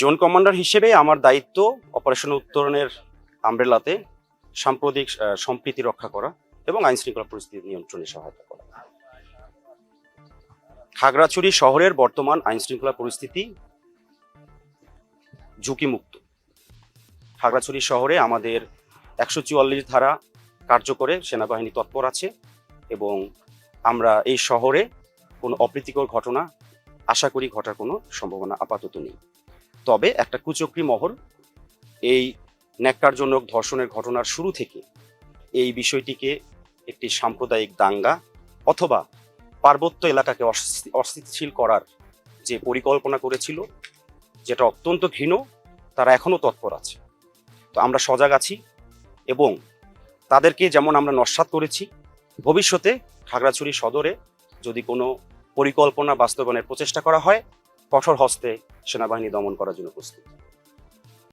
Zone commander হিসেবে আমার দায়িত্ব অপারেশন উত্তরণের আমব্রেলাতে সাম্প্রদায়িক সম্প্রীতি রক্ষা করা এবং আইন শৃঙ্খলা পরিস্থিতি নিয়ন্ত্রণে সহায়তা করা। খাগড়াছড়ি শহরের বর্তমান আইন শৃঙ্খলা পরিস্থিতি ঝুঁকিমুক্ত। খাগড়াছড়ি শহরে আমাদের 144 ধারা কার্যকরে সেনাবাহিনী তৎপর আছে এবং আমরা এই শহরে কোনো অপ্রীতিকর ঘটনা আশা করি ঘটার কোনো সম্ভাবনা আপাতত নেই। তবে একটা কুচক্রী মহল এই ন্যাক্কারজনক ধর্ষণের ঘটনার শুরু থেকে এই বিষয়টিকে একটি সাম্প্রদায়িক দাঙ্গা অথবা পার্বত্য এলাকাকে অস্থিতিশীল করার যে পরিকল্পনা করেছিল, যেটা অত্যন্ত ঘৃণ্য, তারা এখনো তৎপর আছে। তো আমরা সজাগ আছি এবং তাদেরকে যেমন আমরা নস্যাৎ করেছি, ভবিষ্যতে খাগড়াছড়ি সদরে যদি কোনো পরিকল্পনা বাস্তবায়নের প্রচেষ্টা করা হয়, কঠোর হস্তে সেনাবাহিনী দমন করার জন্য প্রস্তুত।